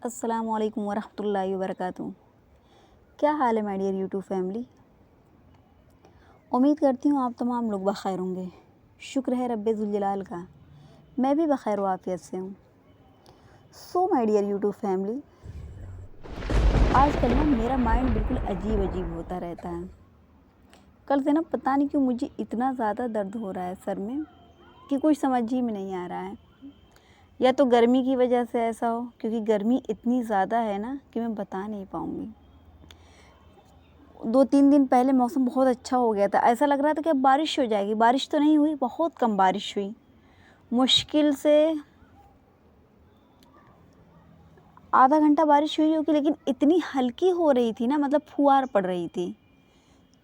अस्सलामुअलैकुम वरहमतुल्लाहि वबरकातुहू। क्या हाल है माय डियर यूट्यूब फैमिली। उम्मीद करती हूँ आप तमाम लोग बखैर होंगे। शुक्र है रब्बे ज़ुल जलाल का, मैं भी बखैर व आफियत से हूँ। So my dear YouTube family, आजकल ना मेरा माइंड बिल्कुल अजीब अजीब होता रहता है। कल से ना पता नहीं क्यों मुझे इतना ज़्यादा दर्द हो रहा है सर में कि कुछ समझ ही में नहीं आ रहा है। या तो गर्मी की वजह से ऐसा हो, क्योंकि गर्मी इतनी ज़्यादा है ना कि मैं बता नहीं पाऊँगी। 2-3 दिन पहले मौसम बहुत अच्छा हो गया था, ऐसा लग रहा था कि अब बारिश हो जाएगी। बारिश तो नहीं हुई, बहुत कम बारिश हुई। मुश्किल से आधा घंटा बारिश हुई होगी, लेकिन इतनी हल्की हो रही थी ना, मतलब फुहार पड़ रही थी,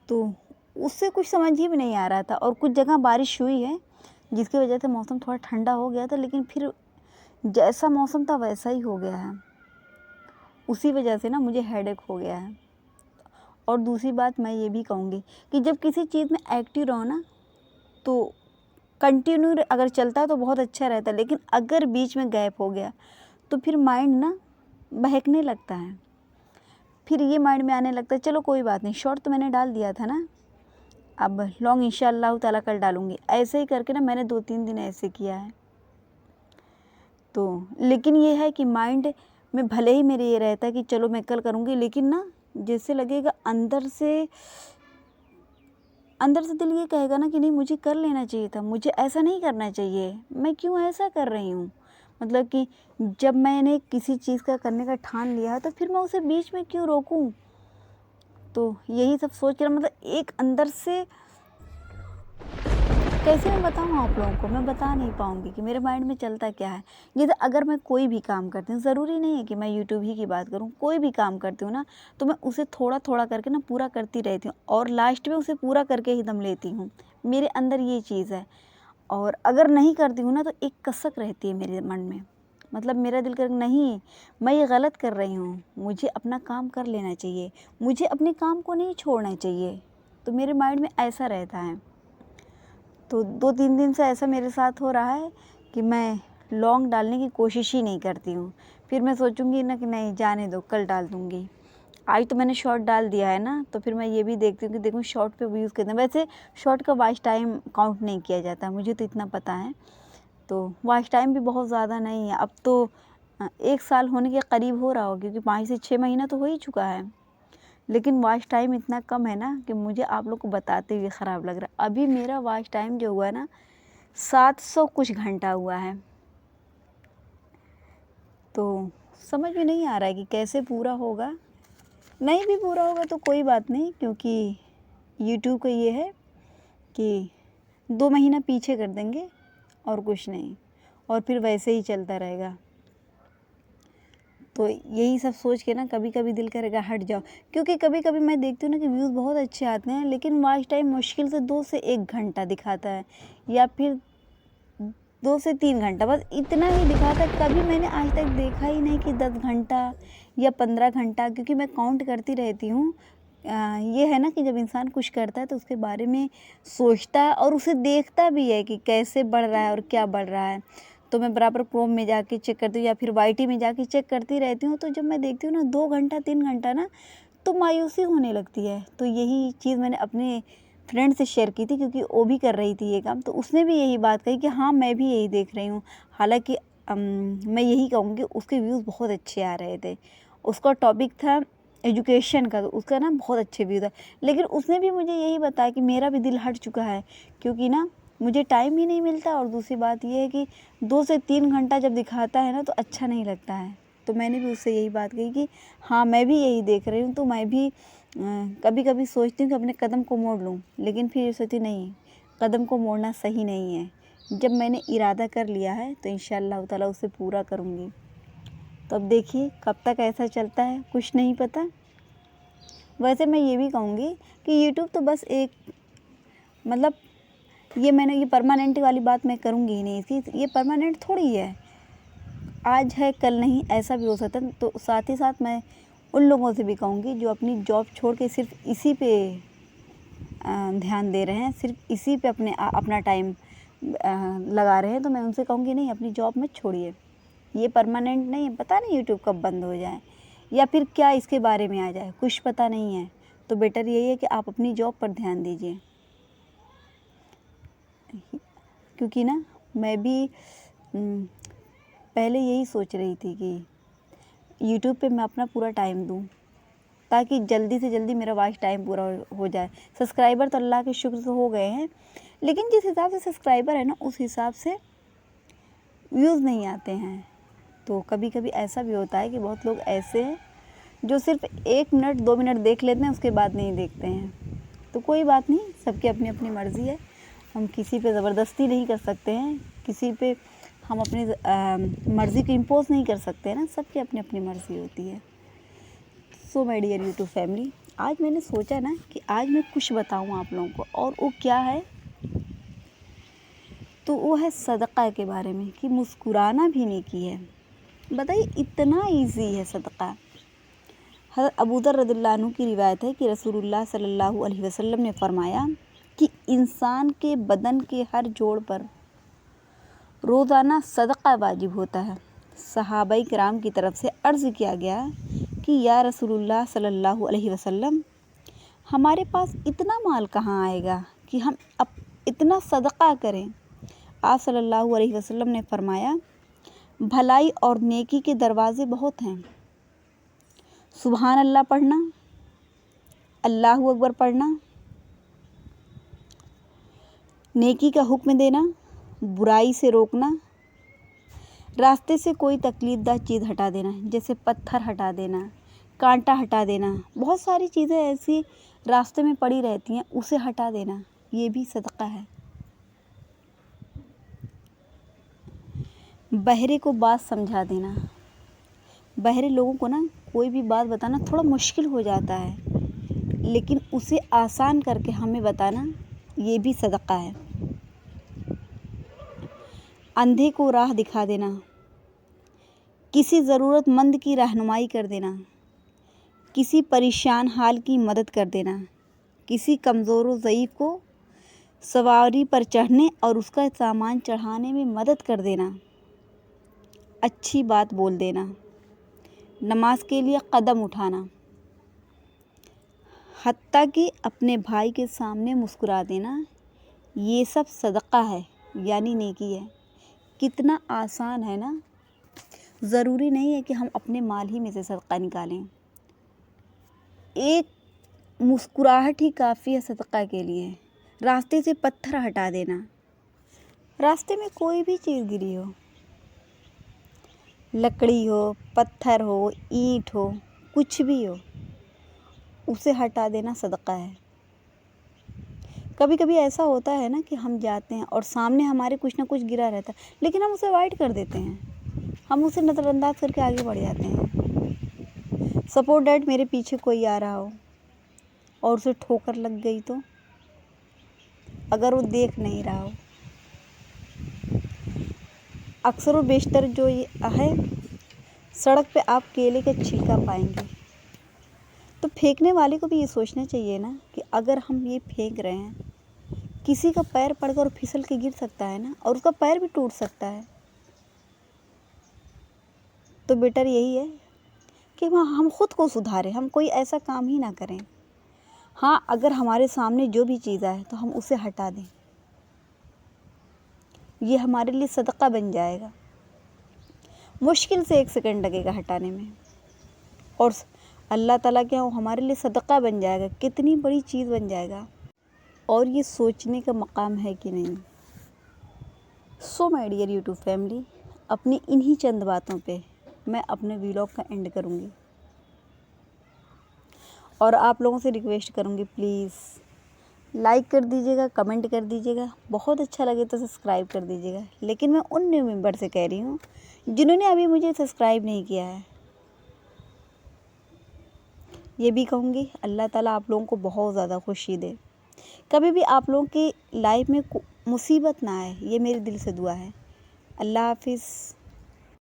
तो उससे कुछ समझ ही में नहीं आ रहा था। और कुछ जगह बारिश हुई है जिसकी वजह से मौसम थोड़ा ठंडा हो गया था, लेकिन फिर जैसा मौसम था वैसा ही हो गया है। उसी वजह से ना मुझे हेडेक हो गया है। और दूसरी बात मैं ये भी कहूँगी कि जब किसी चीज़ में एक्टिव रहो ना, तो कंटिन्यू अगर चलता है तो बहुत अच्छा रहता है, लेकिन अगर बीच में गैप हो गया तो फिर माइंड ना बहकने लगता है। फिर ये माइंड में आने लगता है चलो कोई बात नहीं, शॉर्ट तो मैंने डाल दिया था ना, अब लॉन्ग इंशाअल्लाह ताला कल डालूँगी। ऐसे ही करके ना मैंने 2-3 दिन ऐसे किया है। तो लेकिन ये है कि माइंड में भले ही मेरे ये रहता है कि चलो मैं कल करूँगी, लेकिन ना जैसे लगेगा अंदर से दिल ये कहेगा ना कि नहीं मुझे कर लेना चाहिए था, मुझे ऐसा नहीं करना चाहिए, मैं क्यों ऐसा कर रही हूँ। मतलब कि जब मैंने किसी चीज़ का करने का ठान लिया है तो फिर मैं उसे बीच में क्यों रोकूँ। तो यही सब सोच कर मतलब एक अंदर से कैसे मैं बताऊँ आप लोगों को, मैं बता नहीं पाऊँगी कि मेरे माइंड में चलता क्या है। जैसे अगर मैं कोई भी काम करती हूँ, ज़रूरी नहीं है कि मैं यूट्यूब ही की बात करूँ, कोई भी काम करती हूँ ना, तो मैं उसे थोड़ा थोड़ा करके ना पूरा करती रहती हूँ और लास्ट में उसे पूरा करके ही दम लेती हूँ। मेरे अंदर ये चीज़ है। और अगर नहीं करती हूँ ना तो एक कसक रहती है मेरे मन में, मतलब मेरा दिल कर नहीं, मैं ये गलत कर रही हूँ, मुझे अपना काम कर लेना चाहिए, मुझे अपने काम को नहीं छोड़ना चाहिए। तो मेरे माइंड में ऐसा रहता है। तो 2-3 दिन से ऐसा मेरे साथ हो रहा है कि मैं लॉन्ग डालने की कोशिश ही नहीं करती हूँ। फिर मैं सोचूँगी ना कि नहीं जाने दो, कल डाल दूँगी। आज तो मैंने शॉर्ट डाल दिया है ना, तो फिर मैं ये भी देखती हूँ कि देखूँ शॉर्ट पे व्यूज़ कितने। वैसे शॉर्ट का वॉच टाइम काउंट नहीं किया जाता, मुझे तो इतना पता है। तो वॉच टाइम भी बहुत ज़्यादा नहीं है। अब तो 1 साल होने के करीब हो रहा होगा, क्योंकि 5 से 6 महीना तो हो ही चुका है। लेकिन वॉच टाइम इतना कम है ना कि मुझे आप लोग को बताते हुए ख़राब लग रहा है। अभी मेरा वॉच टाइम जो हुआ है ना 700 कुछ घंटा हुआ है। तो समझ में नहीं आ रहा है कि कैसे पूरा होगा। नहीं भी पूरा होगा तो कोई बात नहीं, क्योंकि यूट्यूब का ये है कि 2 महीना पीछे कर देंगे और कुछ नहीं, और फिर वैसे ही चलता रहेगा। तो यही सब सोच के ना कभी कभी दिल करेगा हट जाओ, क्योंकि कभी कभी मैं देखती हूँ ना कि व्यूज़ बहुत अच्छे आते हैं, लेकिन वॉच टाइम मुश्किल से 2 से 1 घंटा दिखाता है, या फिर 2 से 3 घंटा, बस इतना ही दिखाता है। कभी मैंने आज तक देखा ही नहीं कि 10 घंटा या 15 घंटा, क्योंकि मैं काउंट करती रहती हूँ। ये है ना कि जब इंसान कुछ करता है तो उसके बारे में सोचता है और उसे देखता भी है कि कैसे बढ़ रहा है और क्या बढ़ रहा है। तो मैं बराबर क्रोम में जाके चेक करती हूँ या फिर वाईटी में जाके चेक करती रहती हूँ। तो जब मैं देखती हूँ ना 2 घंटा 3 घंटा ना, तो मायूसी होने लगती है। तो यही चीज़ मैंने अपने फ्रेंड से शेयर की थी, क्योंकि वो भी कर रही थी ये काम, तो उसने भी यही बात कही कि हाँ मैं भी यही देख रही हूँ। हालांकि मैं यही कहूँगी उसके व्यूज़ बहुत अच्छे आ रहे थे। उसका टॉपिक था एजुकेशन का, तो उसका ना बहुत अच्छे व्यू था। लेकिन उसने भी मुझे यही बताया कि मेरा भी दिल हट चुका है, क्योंकि ना मुझे टाइम ही नहीं मिलता, और दूसरी बात ये है कि 2 से 3 घंटा जब दिखाता है ना तो अच्छा नहीं लगता है। तो मैंने भी उससे यही बात कही कि हाँ मैं भी यही देख रही हूँ, तो मैं भी कभी कभी सोचती हूँ कि अपने कदम को मोड़ लूँ, लेकिन फिर सोचती नहीं, कदम को मोड़ना सही नहीं है। जब मैंने इरादा कर लिया है तो इंशाअल्लाह ताला उसे पूरा करूँगी। तो अब देखिए कब तक ऐसा चलता है, कुछ नहीं पता। वैसे मैं ये भी कहूँगी कि यूट्यूब तो बस एक, मतलब ये परमानेंट वाली बात मैं करूँगी ही नहीं, इसकी ये परमानेंट थोड़ी है। आज है कल नहीं, ऐसा भी हो सकता है। तो साथ ही साथ मैं उन लोगों से भी कहूँगी जो अपनी जॉब छोड़ के सिर्फ इसी पे ध्यान दे रहे हैं, सिर्फ इसी पे अपना टाइम लगा रहे हैं, तो मैं उनसे कहूँगी नहीं, अपनी जॉब मत छोड़िए, ये परमानेंट नहीं है, पता नहीं यूट्यूब कब बंद हो जाए या फिर क्या इसके बारे में आ जाए, कुछ पता नहीं है। तो बेटर यही है कि आप अपनी जॉब पर ध्यान दीजिए, क्योंकि ना मैं भी पहले यही सोच रही थी कि यूट्यूब पे मैं अपना पूरा टाइम दूँ, ताकि जल्दी से जल्दी मेरा वॉच टाइम पूरा हो जाए। सब्सक्राइबर तो अल्लाह के शुक्र से हो गए हैं, लेकिन जिस हिसाब से सब्सक्राइबर है ना, उस हिसाब से व्यूज़ नहीं आते हैं। तो कभी कभी ऐसा भी होता है कि बहुत लोग ऐसे हैं जो सिर्फ 1 मिनट 2 मिनट देख लेते हैं, उसके बाद नहीं देखते हैं। तो कोई बात नहीं, सबकी अपनी अपनी मर्ज़ी है, हम किसी पे ज़बरदस्ती नहीं कर सकते हैं, किसी पे हम अपनी मर्ज़ी को इम्पोज नहीं कर सकते हैं ना, सबकी अपनी अपनी मर्ज़ी होती है। So my dear YouTube family, आज मैंने सोचा ना कि आज मैं कुछ बताऊँ आप लोगों को, और वो क्या है, तो वो है सदक़ा के बारे में, कि मुस्कुराना भी नेकी है। बताइए, इतना इजी है सदक़ा। हज़रत अबू ज़र रज़ियल्लाहु अन्हु की रिवायत है कि रसूलुल्लाह सल्लल्लाहु अलैहि वसल्लम ने फरमाया कि इंसान के बदन के हर जोड़ पर रोज़ाना सदक़ा वाजिब होता है। सहाबाई किराम की तरफ से अर्ज़ किया गया कि या रसूलुल्लाह सल्लल्लाहु अलैहि वसल्लम, हमारे पास इतना माल कहाँ आएगा कि हम अब इतना सदक़ा करें। आप सल्लल्लाहु अलैहि वसल्लम ने फरमाया, भलाई और नेकी के दरवाज़े बहुत हैं। सुबहान अल्लाह पढ़ना, अल्लाहु अकबर पढ़ना, नेकी का हुक्म देना, बुराई से रोकना, रास्ते से कोई तकलीफ़दार चीज़ हटा देना, जैसे पत्थर हटा देना, कांटा हटा देना, बहुत सारी चीज़ें ऐसी रास्ते में पड़ी रहती हैं, उसे हटा देना, ये भी सदक़ा है। बहरे को बात समझा देना, बहरे लोगों को ना कोई भी बात बताना थोड़ा मुश्किल हो जाता है, लेकिन उसे आसान करके हमें बताना, ये भी सदक़ा है। अंधे को राह दिखा देना, किसी ज़रूरतमंद की रहनुमाई कर देना, किसी परेशान हाल की मदद कर देना, किसी कमज़ोर व ज़ईफ़ को सवारी पर चढ़ने और उसका सामान चढ़ाने में मदद कर देना, अच्छी बात बोल देना, नमाज के लिए कदम उठाना, हत्ता कि अपने भाई के सामने मुस्कुरा देना, ये सब सदक़ा है, यानी नेकी है। कितना आसान है ना। ज़रूरी नहीं है कि हम अपने माल ही में से सदक़ा निकालें, एक मुस्कुराहट ही काफ़ी है सदक़ा के लिए। रास्ते से पत्थर हटा देना, रास्ते में कोई भी चीज़ गिरी हो, लकड़ी हो, पत्थर हो, ईंट हो, कुछ भी हो, उसे हटा देना सदक़ा है। कभी कभी ऐसा होता है ना कि हम जाते हैं और सामने हमारे कुछ ना कुछ गिरा रहता है, लेकिन हम उसे अवॉइड कर देते हैं, हम उसे नज़रअंदाज करके आगे बढ़ जाते हैं। सपोज डैट मेरे पीछे कोई आ रहा हो और उसे ठोकर लग गई, तो अगर वो देख नहीं रहा हो, अक्सर व बेशतर जो ये है, सड़क पे आप केले का छिलका पाएंगे, तो फेंकने वाले को भी ये सोचना चाहिए ना कि अगर हम ये फेंक रहे हैं, किसी का पैर पड़कर और फिसल के गिर सकता है ना, और उसका पैर भी टूट सकता है। तो बेटर यही है कि हम खुद को सुधारें, हम कोई ऐसा काम ही ना करें। हाँ, अगर हमारे सामने जो भी चीज़ आए तो हम उसे हटा दें, ये हमारे लिए सदक़ा बन जाएगा। मुश्किल से 1 सेकंड लगेगा हटाने में, और अल्लाह ताला के यहाँ हमारे लिए सदक़ा बन जाएगा, कितनी बड़ी चीज़ बन जाएगा। और ये सोचने का मकाम है कि नहीं। So my dear YouTube family, अपनी इन्हीं चंद बातों पे मैं अपने व्लॉग का एंड करूँगी, और आप लोगों से रिक्वेस्ट करूँगी, प्लीज़ लाइक कर दीजिएगा, कमेंट कर दीजिएगा, बहुत अच्छा लगे तो सब्सक्राइब कर दीजिएगा। लेकिन मैं उन न्यू मेंबर से कह रही हूँ जिन्होंने अभी मुझे सब्सक्राइब नहीं किया है। ये भी कहूँगी, अल्लाह ताला आप लोगों को बहुत ज़्यादा खुशी दे, कभी भी आप लोगों की लाइफ में मुसीबत ना आए, ये मेरे दिल से दुआ है। अल्लाह हाफिज़।